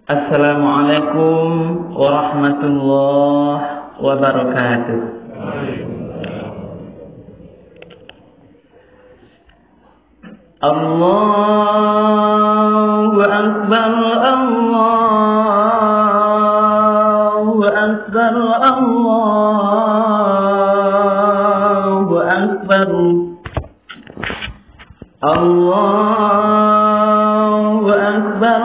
Assalamualaikum warahmatullahi wabarakatuh. Allahu Akbar, Allahu Akbar, Allahu Akbar, Allahu Akbar, Allahu Akbar,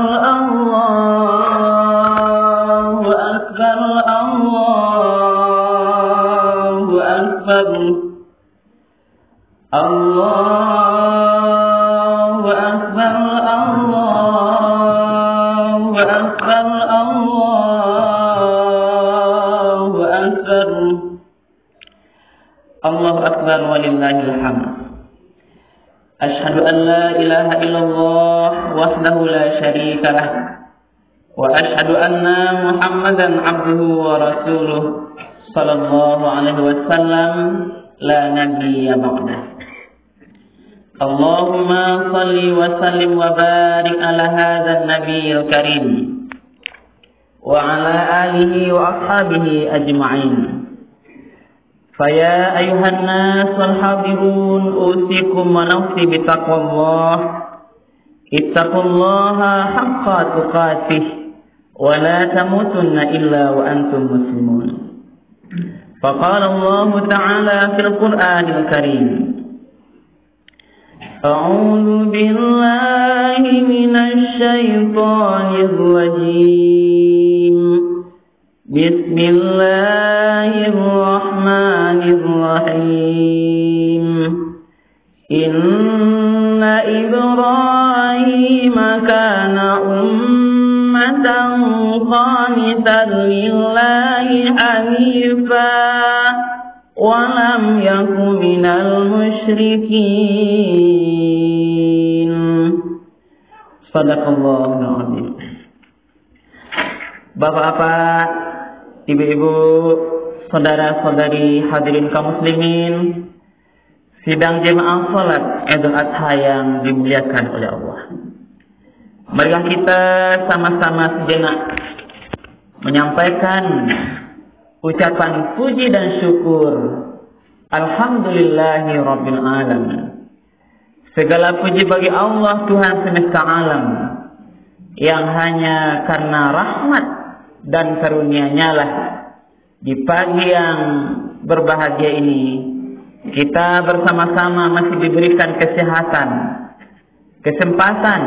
Allahu Akbar, Allahu Akbar, Allahu Akbar, Allahu Akbar, Allahu Akbar walillahil hamd. Asyhadu an la ilaha illallah wahdahu la syarika lah wa asyhadu anna Muhammadan abduhu wa rasuluh sallallahu alaihi wasallam la nabiyya ba'dah. Allahumma salli wa sallim wa barik ala hadzal nabiyil karim wa ala alihi wa ashabihi ajma'in. Faya ayuhan nas wal hadirun usikum wa nafsi bitaqwallah. Ittaqullaha haqqa tuqatih wa la tamutunna illa wa antum muslimun. Faqala Allah ta'ala fil Qur'anil Karim, A'udzu billahi minasy syaithanir rajim. Bismillahirrahmanirrahim. Inna Ibrahim kana ummatan qanitan lillahi hanifa wa lam yakun minal musyrikin. Shadaqallahul azim. Bapak-bapak, ibu-ibu, saudara-saudari hadirin kaum muslimin, sidang jemaah salat Idul Adha yang dimuliakan oleh Allah. Marilah kita sama-sama sejenak menyampaikan ucapan puji dan syukur. Alhamdulillahi rabbil alamin. Segala puji bagi Allah Tuhan semesta alam, yang hanya karena rahmat dan karunia-Nya lah di pagi yang berbahagia ini kita bersama-sama masih diberikan kesehatan, kesempatan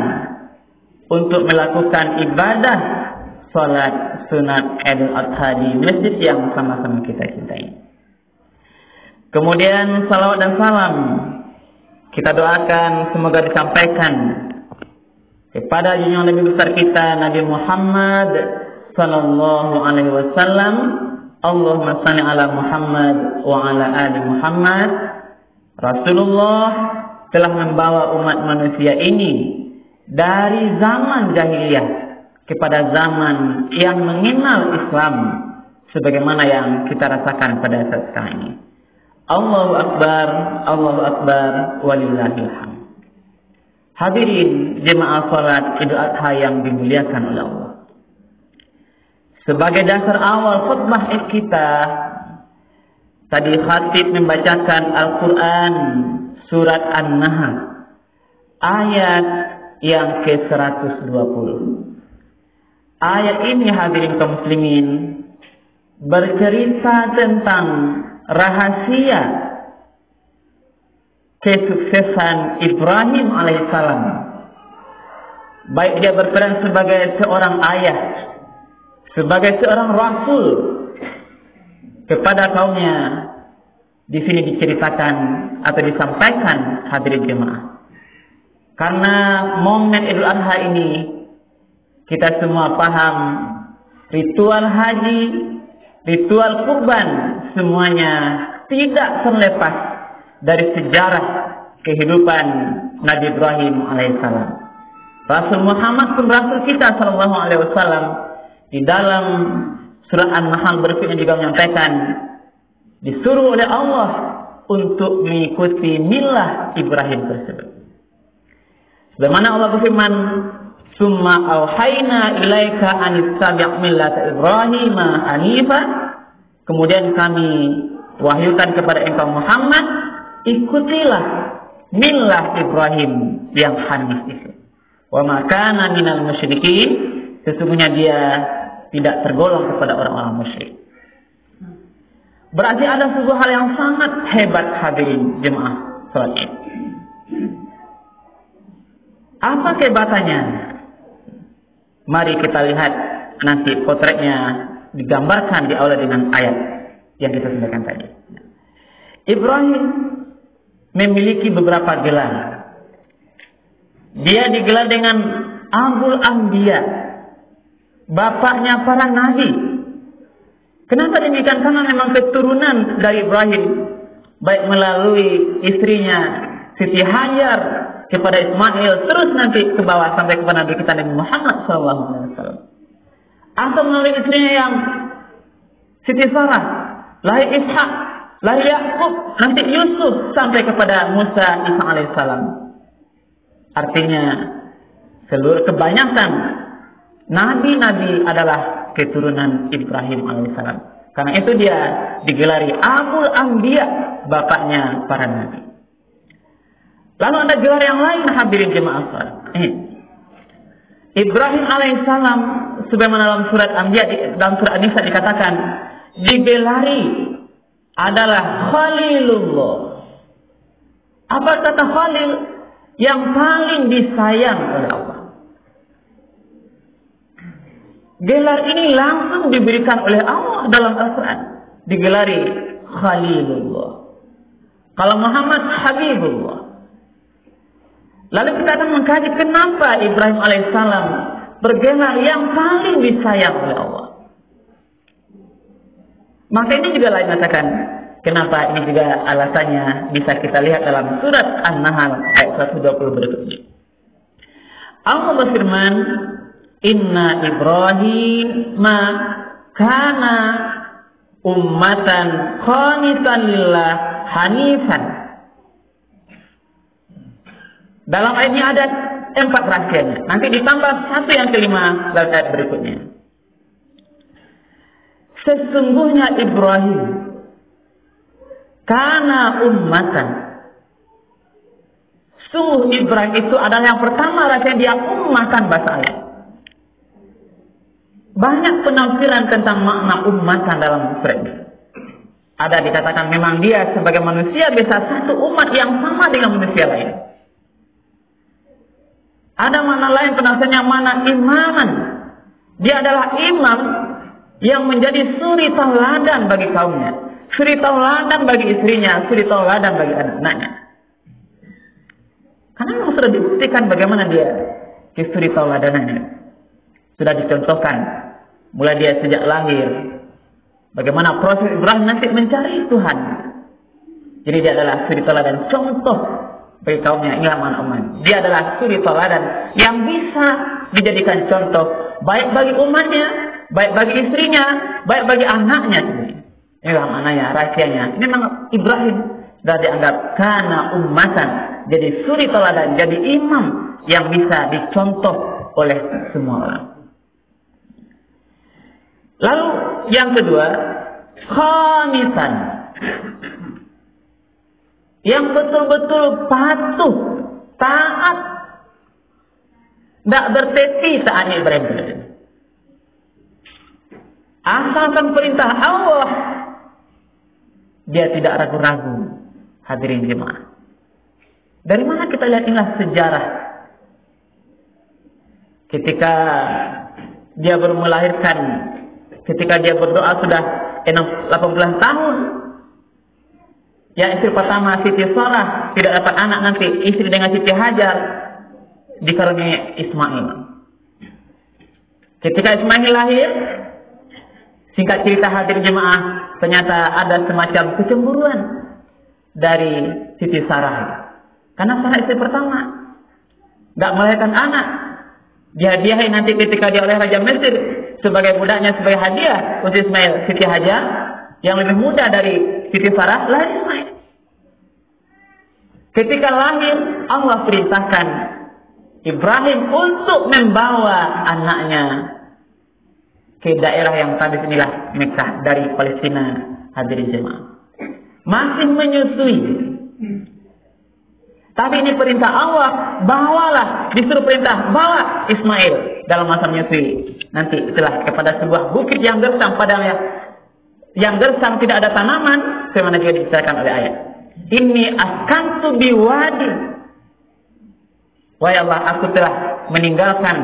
untuk melakukan ibadah salat sunat Idul Adha di masjid yang sama-sama kita cintai. Kemudian salawat dan salam kita doakan semoga disampaikan kepada yang lebih besar kita, Nabi Muhammad sallallahu alaihi wasallam. Allahumma shalli ala Muhammad wa ala ali Muhammad. Rasulullah telah membawa umat manusia ini dari zaman jahiliyah kepada zaman yang mengenal Islam sebagaimana yang kita rasakan pada saat sekarang ini. Allahu Akbar, walillahil hamd. Hadirin jemaah salat Idul Adha yang dimuliakan oleh Allah. Sebagai dasar awal khutbah kita, tadi khatib membacakan Al-Quran surat An-Nahl ayat yang ke-120. Ayat ini hadirin kaum muslimin bercerita tentang rahasia kesuksesan Ibrahim alaihissalam, baik dia berperan sebagai seorang ayah, sebagai seorang rasul kepada kaumnya. Di sini diceritakan atau disampaikan hadirin jemaah, karena momen Idul Adha ini kita semua paham ritual haji, ritual kurban semuanya tidak terlepas dari sejarah kehidupan Nabi Ibrahim alaihissalam. Rasul Muhammad pun Rasul kita sallallahu alaihi wasallam di dalam surah An-Nahl berfirman juga menyampaikan disuruh oleh Allah untuk mengikuti milah Ibrahim tersebut. Sebagaimana Allah berfirman, Summa auhayna ilaika anittabi' millata Ibrahim hanifa. Kemudian kami wahyukan kepada engkau Muhammad, ikutilah millah Ibrahim yang hanif itu. Wa ma kana minal musyrikin, sesungguhnya dia tidak tergolong kepada orang-orang musyrik. Berarti ada sebuah hal yang sangat hebat hadirin jemaah salat Id. Apa kehebatannya? Mari kita lihat nanti potretnya digambarkan di aula dengan ayat yang kita sampaikan tadi. Ibrahim memiliki beberapa gelar. Dia digelar dengan Abul Anbiya, bapaknya para nabi. Kenapa demikian? Karena memang keturunan dari Ibrahim, baik melalui istrinya Siti Hajar kepada Ismail, terus nanti ke bawah sampai kepada Nabi kita Nabi Muhammad SAW. Atau melalui istrinya yang Siti Sarah, lahir Ishak, lahir Yakub, nanti Yusuf sampai kepada Musa Isa alaihissalam. Artinya seluruh kebanyakan nabi-nabi adalah keturunan Ibrahim alaihissalam. Karena itu dia digelari Abul Anbiya, bapaknya para nabi. Lalu ada gelar yang lain hadirin jemaah salat. Ibrahim alaihissalam sebagaimana dalam surat Anbiya, dalam surat An-Nisa dikatakan digelari adalah Khalilullah. Apa kata Khalil? Yang paling disayang oleh Allah. Gelar ini langsung diberikan oleh Allah dalam Al-Quran. Digelari Khalilullah. Kalau Muhammad Habibullah. Lalu kita akan mengkaji kenapa Ibrahim alaihissalam bergelar yang paling disayang oleh Allah. Maka ini juga lain katakan kenapa ini juga alasannya bisa kita lihat dalam surat An-Nahl ayat 120 berikutnya. Allah berfirman, Inna Ibrahim ma kana ummatan qanitan lillah hanifan. Dalam ayat ini ada 4 rahasianya. Nanti ditambah satu yang kelima dalam ayat berikutnya. Sesungguhnya Ibrahim kana ummatan. Sungguh Ibrahim itu adalah yang pertama rahasia dia ummatan bahasa Arab. Banyak penafsiran tentang makna ummatan dalam surat ini. Ada dikatakan memang dia sebagai manusia bisa satu umat yang sama dengan manusia lain. Ada makna lain penafsirannya mana imaman. Dia adalah imam yang menjadi suri tauladan bagi kaumnya, suri tauladan bagi istrinya, suri tauladan bagi anak-anaknya. Karena memang sudah dibuktikan bagaimana dia suri tauladannya. Sudah dicontohkan mulai dia sejak lahir. Bagaimana proses Ibrahim nanti mencari Tuhan. Jadi dia adalah suri tauladan, contoh bagi kaumnya. Inilah makna umat. Dia adalah suri tauladan yang bisa dijadikan contoh baik bagi umatnya, baik bagi istrinya, baik bagi anaknya. Inilah maknanya, rahasianya. Ini memang Ibrahim sudah dianggap kana ummatan, jadi suri tauladan, jadi imam yang bisa dicontoh oleh semua orang. Lalu yang kedua, khamisan, yang betul-betul patuh, taat, tidak berteti taatnya Ibrahim. Asalkan perintah Allah, dia tidak ragu-ragu. Hadirin jemaah, dari mana kita lihat inilah sejarah ketika dia baru melahirkan, ketika dia berdoa sudah 18 tahun. Ya, istri pertama Siti Sarah tidak dapat anak, nanti istri dengan Siti Hajar dikaruniai Ismail. Ketika Ismail lahir, singkat cerita hadirin jemaah, ternyata ada semacam kecemburuan dari Siti Sarah. Karena Sarah istri pertama nggak melahirkan anak, dihadiahi nanti ketika dia oleh Raja Mesir sebagai budaknya, sebagai hadiah untuk Ismail, Siti Hajar yang lebih muda dari Siti Sarah, lahir Ismail. Ketika lahir, Allah perintahkan Ibrahim untuk membawa anaknya ke daerah yang tadi inilah Mekah dari Palestina. Hadirin jemaah, masih menyusui. Tapi ini perintah Allah, bawalah, disuruh perintah bawa Ismail dalam masa menyusui. Nanti setelah kepada sebuah bukit yang gersang, padahal yang gersang tidak ada tanaman, sebagaimana juga diceritakan oleh ayat. Inni askantu biwadi. Wahai Allah, aku telah meninggalkan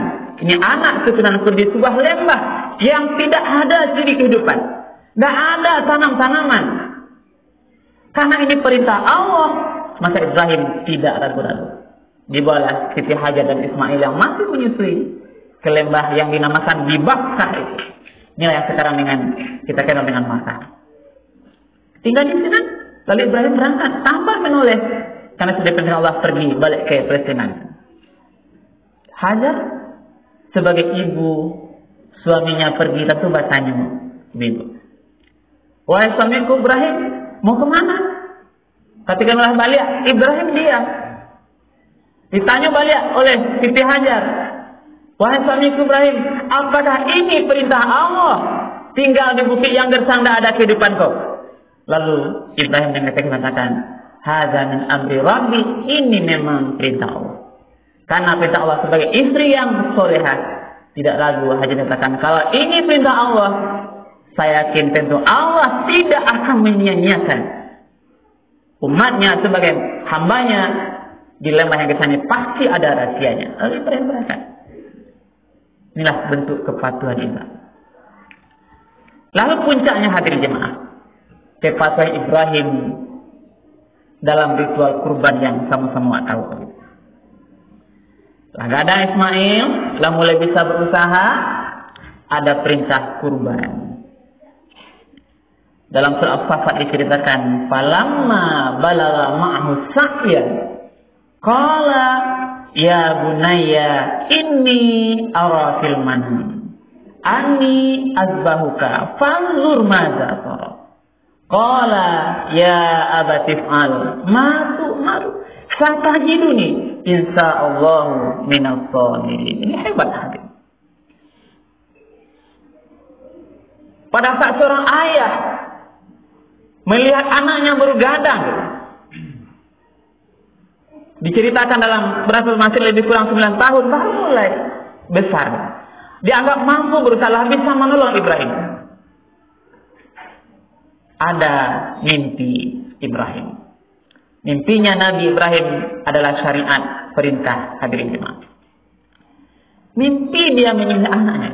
ini anak keturunanku di sebuah lembah yang tidak ada suri kehidupan, tidak ada tanam-tanaman. Karena ini perintah Allah, maka Ibrahim tidak ragu-ragu. Dibawalah Siti Hajar dan Ismail yang masih menyusui ke lembah yang dinamakan di Bakkah itu. Inilah yang sekarang kita kenal dengan Makkah. Tinggal di sana, lalu Ibrahim berangkat tanpa menoleh, karena sudah perintah Allah pergi balik ke Palestina. Hajar sebagai ibu, suaminya pergi, tentu bertanya, ibu, wahai suamiku Ibrahim, mau kemana? Ketika malah balik, Ibrahim diam. Ditanya balik oleh Siti Hajar, wahai suamiku Ibrahim, apakah ini perintah Allah? Tinggal di bukit yang gersang, tidak ada kehidupan kau. Lalu Ibrahim mengatakan, hadza min amri Rabbi, ini memang perintah Allah. Karena perintah Allah sebagai istri yang solehah, tidak ragu Hajar mengatakan, kalau ini perintah Allah, saya yakin tentu Allah tidak akan menyia-nyiakan umatnya sebagai hambanya di lembah yang kesana, pasti ada rahasianya. Lalu Ibrahim berangkat. Inilah bentuk kepatuhan Ibrahim. Lalu puncaknya hadirin jemaah, kepatuhan Ibrahim dalam ritual kurban yang sama-sama tahu. Gadang Ismail, lah mulai bisa berusaha, ada perintah kurban. Dalam surah As-Saffat diceritakan, falamma balagha ma'ahu sa'ya, qala ya bunayya inni ara fil manam anni azbahuka fanzur madza tara. Qala ya abati fa'al ma tu'mar satajiduni insyaallah minas shalihin. Ini hebat hadir. Pada saat seorang ayah melihat anaknya bergadang, diceritakan dalam berapa masih lebih kurang 9 tahun baru mulai besar, dianggap mampu berusaha bisa menolong Ibrahim. Ada mimpi Ibrahim. Mimpinya Nabi Ibrahim adalah syariat, perintah, hadirin jemaah. Mimpi dia menyembelih anaknya.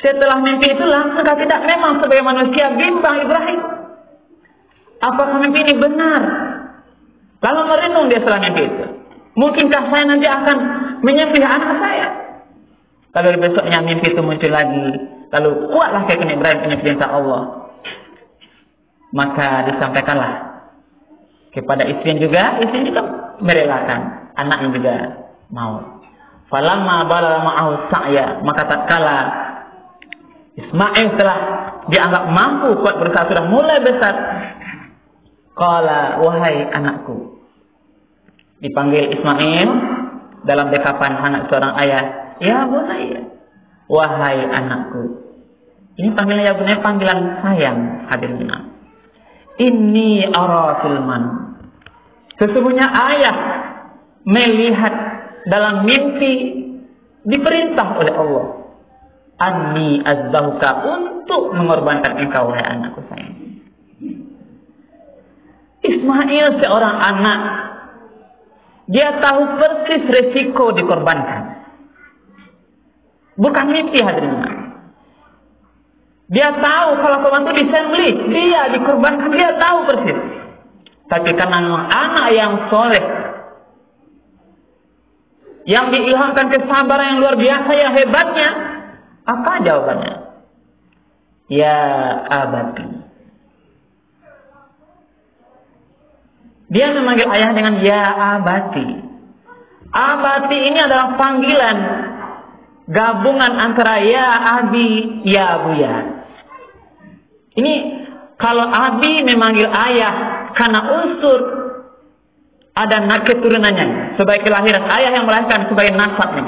Setelah mimpi itu langsung tidak, memang sebagai manusia bimbang Ibrahim. Apakah mimpi ini benar? Lalu merenung dia setelah mimpi itu. Mungkinkah saya nanti akan menyembelih anak saya? Lalu besoknya mimpi itu muncul lagi. Lalu kuatlah keyakinan Ibrahim ini perintah Allah. Maka disampaikanlah kepada istri juga merelakan, anaknya juga mau. Falamma balagha ma'ahu sa'ya, maka tatkala Ismail telah dianggap mampu kuat berusaha, sudah mulai besar. Qala wahai anakku. Dipanggil Ismail dalam dekapan anak seorang ayah, ya bunayya, wahai anakku. Ini panggilan ya bunayya, panggilan sayang, hadirin. Inni ara fil man. Sesungguhnya ayah melihat dalam mimpi, diperintah oleh Allah, anni azbahuka, untuk mengorbankan engkau wahai anakku sayang. Ismail seorang anak, dia tahu persis resiko dikorbankan. Bukan mimpi hadirin. Dia tahu kalau korban itu disembelih, dia dikorbankan, dia tahu persis. Tapi karena memang anak yang soleh, yang diilhamkan kesabaran yang luar biasa, yang hebatnya, apa jawabannya? Ya abati. Dia memanggil ayah dengan ya abati. Abati ini adalah panggilan gabungan antara ya abi, ya buya. Ini kalau abi memanggil ayah karena unsur ada keturunannya sebagai kelahiran ayah yang melahirkan sebagai nasabnya,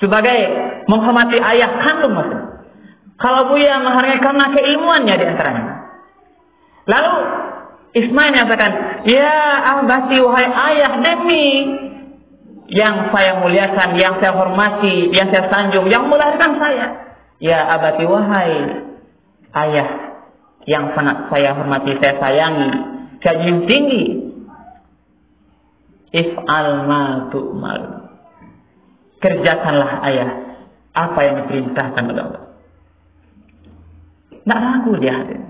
sebagai menghormati ayah kandung maksudnya. Kalau Buya menghargai karena keilmuannya di antaranya. Lalu Ismail menyatakan, ya abati wahai ayah, demi yang saya muliakan, yang saya hormati, yang saya sanjung, yang melahirkan saya. Ya abati wahai ayah yang sangat saya hormati, saya sayangi, saya junjung tinggi. If'al ma tu'mal. Kerjakanlah ayah apa yang diperintahkan oleh Allah. Tidak ragu dia hadir.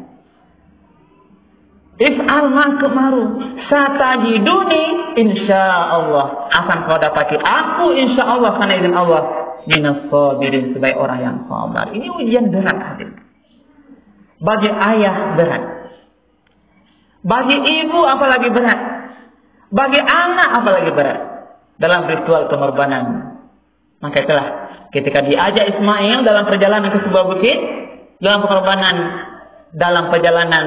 If'al ma tu'maru satajiduni insyaallah, akan kau dapati aku insyaallah karena izin Allah minas sabirin, sebagai orang yang sabar. Ini ujian berat hadir. Bagi ayah berat, bagi ibu apalagi berat, bagi anak apalagi berat dalam ritual pengorbanan. Maka itulah ketika diajak Ismail dalam perjalanan ke sebuah bukit, dalam pengorbanan, dalam perjalanan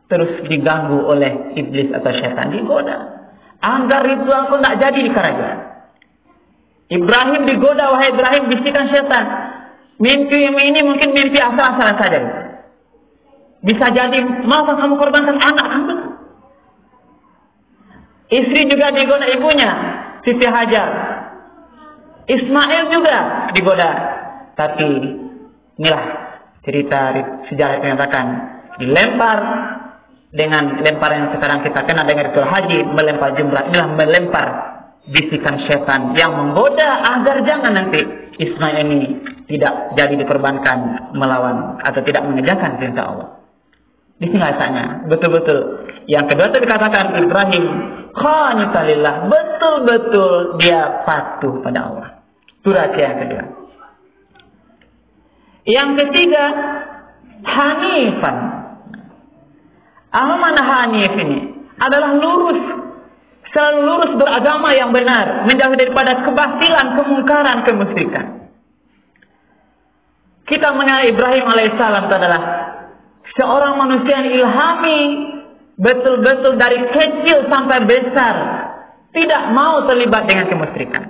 terus diganggu oleh iblis atau syaitan, digoda agar ritual itu tidak jadi di kerajaan. Ibrahim digoda, wahai Ibrahim, bisikan syaitan, mimpi ini mungkin mimpi asal-asalan saja. Bisa jadi mau kamu korbankan anak kamu. Istri juga digoda ibunya, Siti Hajar. Ismail juga digoda. Tapi inilah cerita sejarah yang menyatakan dilempar dengan lemparan yang sekarang kita kenal dengan ritual haji, melempar jumrah. Inilah melempar bisikan setan yang menggoda agar jangan nanti Ismail ini tidak jadi dikorbankan melawan atau tidak mengerjakan perintah Allah. Di sini rasanya betul-betul. Yang kedua itu dikatakan Ibrahim qanitalillah, betul-betul dia patuh pada Allah. Itu rahasia yang kedua. Yang ketiga, hanifan. Mana hanif ini? Adalah lurus, selalu lurus beragama yang benar, menjauh daripada kebatilan, kemungkaran, kemusyrikan. Kita mengenal Ibrahim alaihissalam adalah seorang manusia yang ilhami betul-betul dari kecil sampai besar, tidak mau terlibat dengan kemusyrikan.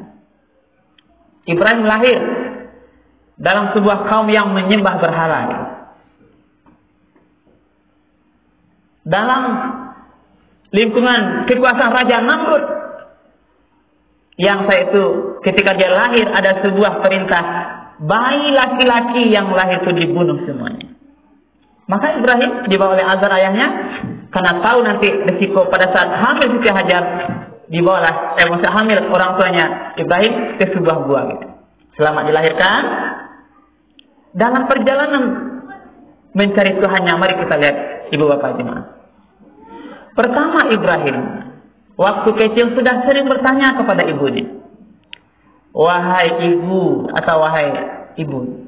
Ibrahim lahir dalam sebuah kaum yang menyembah berhala. Dalam lingkungan kekuasaan Raja Namrud, yang saya itu ketika dia lahir ada sebuah perintah, bayi laki-laki yang lahir itu dibunuh semuanya. Maka Ibrahim dibawa oleh Azar ayahnya, karena tahu nanti risiko pada saat hamil Siti Hajar, dibawalah masa hamil orang tuanya Ibrahim ke sebuah gua gitu. Selamat dilahirkan. Dalam perjalanan mencari Tuhannya, mari kita lihat ibu bapak jemaah. Pertama, Ibrahim waktu kecil sudah sering bertanya kepada ibunya, wahai ibu atau wahai ibu,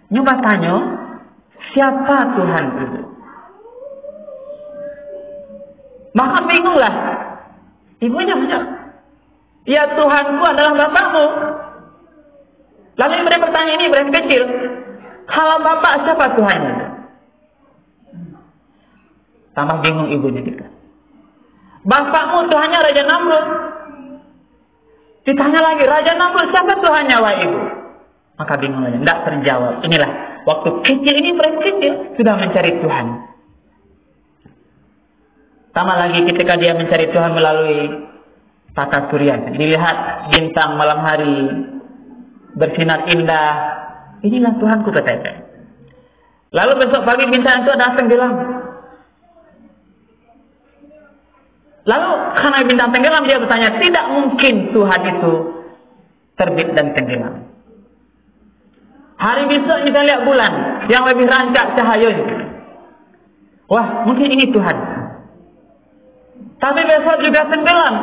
nyoba tanya, siapa Tuhan ibu? Maka bingunglah ibunya menjawab, ya Tuhanku adalah bapakmu. Lalu Ibrahim bertanya, ini Ibrahim kecil, kalau bapak siapa Tuhannya? Tambah bingung ibunya juga. Bapakmu Tuhannya Raja Namrud. Ditanya lagi, Raja Namrud siapa Tuhannya wahai ibu? Maka bingung aja, tidak terjawab. Inilah waktu kecil ini, Ibrahim kecil sudah mencari Tuhan. Tambah lagi ketika dia mencari Tuhan melalui tata surya, dilihat bintang malam hari bersinar indah. Inilah Tuhanku, kata. Lalu besok pagi bintang itu ada tenggelam. Lalu karena bintang tenggelam, dia bertanya, tidak mungkin Tuhan itu terbit dan tenggelam. Hari besok kita lihat bulan yang lebih rancak cahayanya. Wah, mungkin ini Tuhan. Tapi besok juga tenggelam.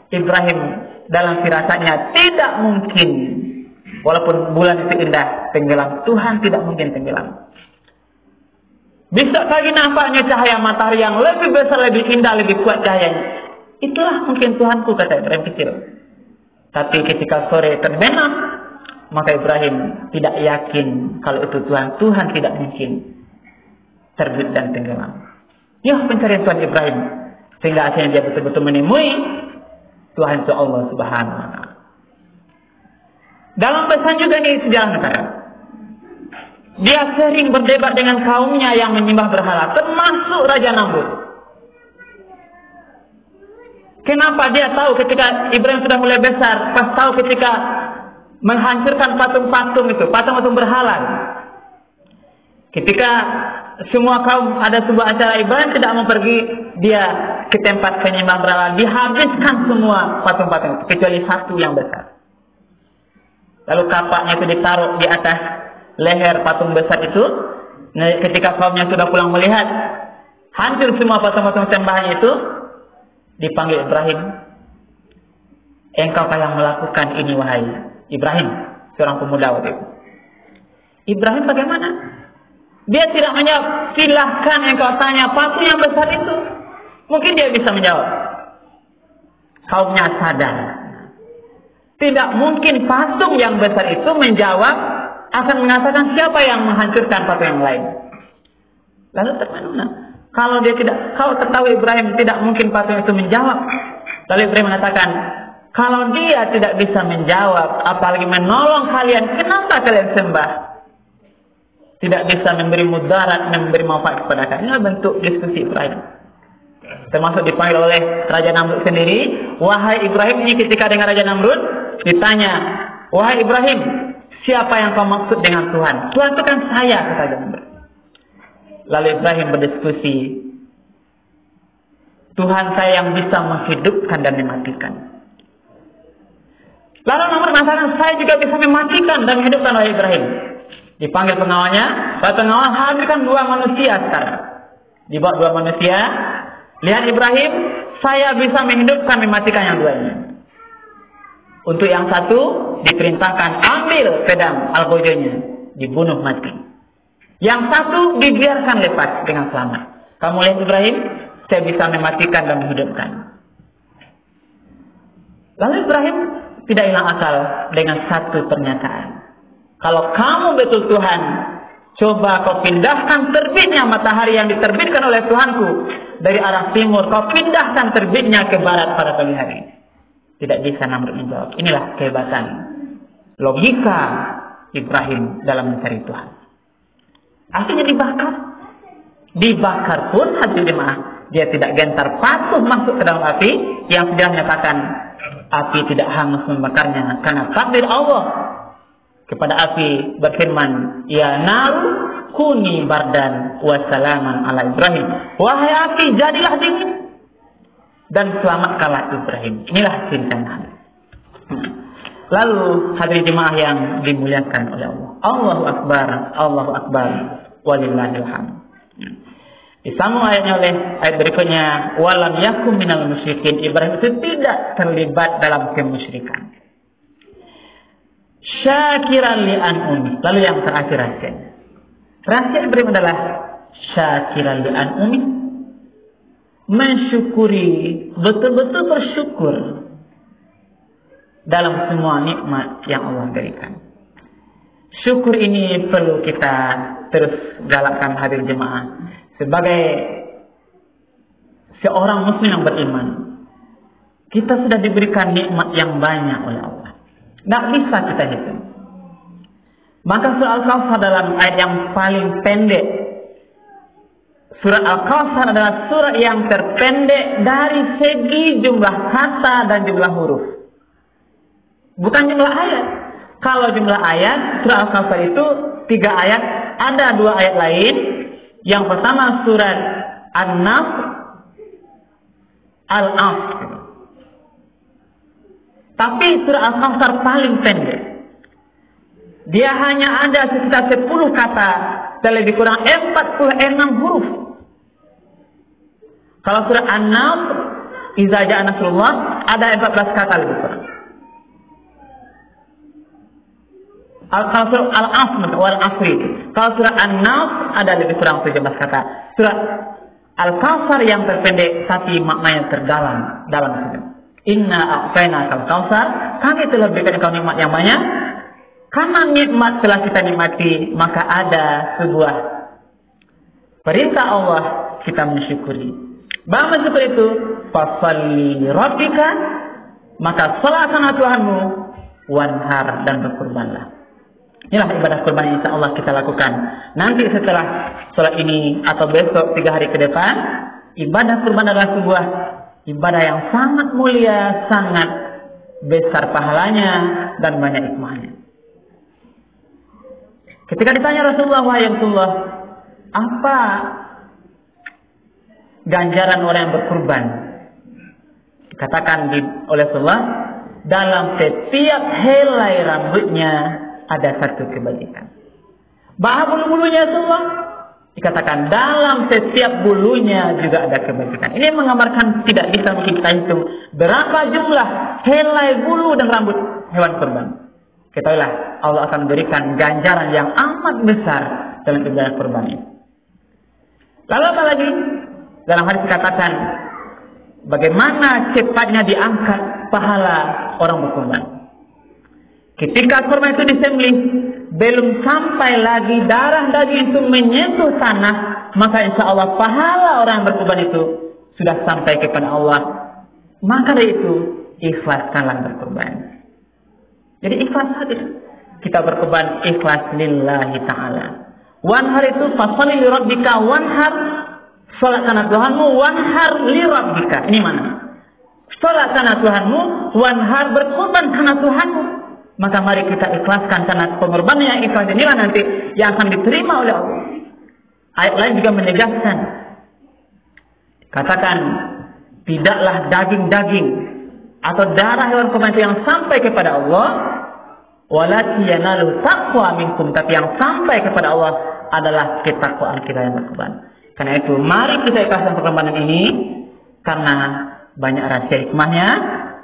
Ibrahim dalam firasatnya, tidak mungkin. Walaupun bulan itu indah tenggelam, Tuhan tidak mungkin tenggelam. Besok pagi nampaknya cahaya matahari yang lebih besar, lebih indah, lebih kuat cahayanya. Itulah mungkin Tuhanku, kata Ibrahim kecil. Tapi ketika sore terbenam, maka Ibrahim tidak yakin kalau itu Tuhan. Tuhan tidak mungkin terbit dan tenggelam. Ya, pencarian Tuhan Ibrahim Sehingga akhirnya dia betul-betul menemui Tuhan itu Allah Subhanahu wa Ta'ala. Dalam pesan juga di sejarah negara, dia sering berdebat dengan kaumnya yang menyembah berhala, termasuk Raja Namrud. Kenapa dia tahu ketika Ibrahim sudah mulai besar, pas tahu ketika menghancurkan patung-patung itu, patung-patung berhala. Ketika semua kaum ada sebuah acara, Ibrahim tidak mau pergi dia ke tempat penyembah berhala, dihabiskan semua patung-patung kecuali satu yang besar. Lalu kapaknya itu ditaruh di atas leher patung besar itu. Nah, ketika kaumnya sudah pulang melihat hancur semua patung-patung sembahannya itu, dipanggil Ibrahim. Engkau yang melakukan ini wahai Ibrahim, seorang pemuda waktu itu. Ibrahim bagaimana? Dia tidak menjawab. Silahkan engkau tanya patung yang besar itu. Mungkin dia bisa menjawab. Kaumnya sadar. Tidak mungkin patung yang besar itu menjawab, akan mengatakan siapa yang menghancurkan patung yang lain. Lalu bagaimana? Kalau tahu Ibrahim tidak mungkin patung itu menjawab. Lalu Ibrahim mengatakan, kalau dia tidak bisa menjawab, apalagi menolong kalian, kenapa kalian sembah? Tidak bisa memberi mudarat, memberi manfaat kepada kalian. Inilah bentuk diskusi Ibrahim. Termasuk dipanggil oleh Raja Namrud sendiri. Wahai Ibrahim, ini ketika dengan Raja Namrud ditanya, wahai Ibrahim, siapa yang kau maksud dengan Tuhan? Tuhan itu kan saya, kata Raja Namrud. Lalu Ibrahim berdiskusi, Tuhan saya yang bisa menghidupkan dan mematikan. Lalu Namrud mengatakan, saya juga bisa mematikan dan menghidupkan, wahai Ibrahim. Dipanggil pengawalnya, pengawal hadirkan 2 manusia sekarang. Dibawa 2 manusia, lihat Ibrahim, saya bisa menghidupkan, mematikan yang 2 ini. Untuk yang satu diperintahkan ambil pedang algojonya, dibunuh mati. Yang satu dibiarkan lepas dengan selamat. Kamu lihat Ibrahim, saya bisa mematikan dan menghidupkan. Lalu Ibrahim tidak hilang akal dengan satu pernyataan. Kalau kamu betul Tuhan, coba kau pindahkan terbitnya matahari yang diterbitkan oleh Tuhanku dari arah timur, kau pindahkan terbitnya ke barat pada pagi hari. Tidak bisa Namrud menjawab. Inilah kehebatan logika Ibrahim dalam mencari Tuhan. Akhirnya dibakar. Dibakar pun hati jemaah, dia tidak gentar, patuh masuk ke dalam api yang sudah menyatakan api tidak hangus membakarnya karena takdir Allah. Kepada api berfirman, ya naru kuni bardan wa salaman ala Ibrahim. Wahai api, jadilah dingin dan selamatkanlah Ibrahim. Inilah ceritanya. Lalu hadirin jemaah yang dimuliakan oleh Allah. Allahu Akbar, Allahu Akbar, walillahil hamd. Disambung ayatnya oleh ayat berikutnya, walam yakum minal musyrikin. Ibrahim itu tidak terlibat dalam kemusyrikan. Syakiran li an'umi. Lalu yang terakhir rahasianya. Rahasia Ibrahim adalah syakiran li an'umi. Mensyukuri, betul-betul bersyukur dalam semua nikmat yang Allah berikan. Syukur ini perlu kita terus galakkan hadirin jemaah. Sebagai seorang muslim yang beriman, kita sudah diberikan nikmat yang banyak oleh Allah. Tidak bisa kita hitung. Maka surah Al-Kawthar dalam ayat yang paling pendek. Surah Al-Kawthar adalah surah yang terpendek dari segi jumlah kata dan jumlah huruf. Bukan jumlah ayat. Kalau jumlah ayat, surah Al-Kawthar itu 3 ayat. Ada 2 ayat lain. Yang pertama surat An-Nasr, Al-Asr. Tapi surah Al-Kawthar paling pendek. Dia hanya ada sekitar 10 kata dan lebih kurang 46 huruf. Kalau surah An-Nasr, Iza Ja'a Nasrullah, ada 14 kata lebih kurang. Kalau surah Al-Asr, Wal-Asri. Kalau surah An-Nasr ada lebih kurang 17 kata. Surah Al-Kawthar yang terpendek tapi maknanya terdalam dalam itu. Inna a'tayna al-Kawthar, kami telah berikan kau nikmat yang banyak. Karena nikmat telah kita nikmati, maka ada sebuah perintah Allah kita mensyukuri. bangun seperti itu, fasholli rabbika, maka salatkanlah Tuhanmu, wanhar, dan berkurbanlah. Inilah ibadah kurban yang insya Allah kita lakukan. Nanti setelah sholat ini atau besok 3 hari ke depan, ibadah kurban adalah sebuah ibadah yang sangat mulia, sangat besar pahalanya, dan banyak hikmahnya. Ketika ditanya Rasulullah, wahai Rasulullah, apa ganjaran orang yang berkurban? Dikatakan oleh Rasulullah, dalam setiap helai rambutnya ada satu kebajikan. Bahkan bulu-bulunya Rasulullah, dikatakan dalam setiap bulunya juga ada kebajikan. Ini menggambarkan tidak bisa kita hitung berapa jumlah helai bulu dan rambut hewan kurban. Ketahuilah Allah akan memberikan ganjaran yang amat besar dalam ibadah kurban ini. Lalu apa lagi? Dalam hadis dikatakan bagaimana cepatnya diangkat pahala orang berkurban. Ketika kurban itu disembelih, belum sampai lagi darah daging itu menyentuh tanah, maka insya Allah pahala orang yang berkurban itu sudah sampai kepada Allah. Maka dari itu ikhlaskanlah berkurban. Jadi ikhlas hadir. Kita berkurban ikhlas lillahi ta'ala. Wanhar itu fasholli li rabbika wanhar, salatkanlah Tuhanmu, wanhar li rabbika. Ini mana? Salatkanlah Tuhanmu, wanhar, berkurban karena Tuhanmu. Maka mari kita ikhlaskan karena pengorbanan yang ikhlas inilah nanti yang akan diterima oleh Allah. Ayat lain juga menegaskan, katakan tidaklah daging-daging atau darah hewan kurban yang sampai kepada Allah, walaki yanalu taqwa minkum, tapi yang sampai kepada Allah adalah ketakwaan kita yang berkorban. Karena itu mari kita ikhlaskan pengorbanan ini, karena banyak rahasia hikmahnya,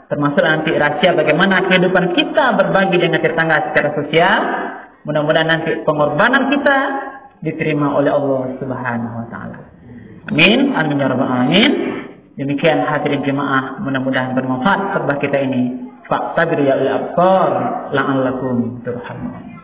termasuk nanti rahasia bagaimana kehidupan kita berbagi dengan tetangga secara sosial. Mudah-mudahan nanti pengorbanan kita diterima oleh Allah Subhanahu wa taala. Amin. Amin ya rabbal alamin. Demikian hadirin jemaah, mudah-mudahan bermanfaat khutbah kita ini. Fa'tabiru ya ulil absar la'allakum turhamun.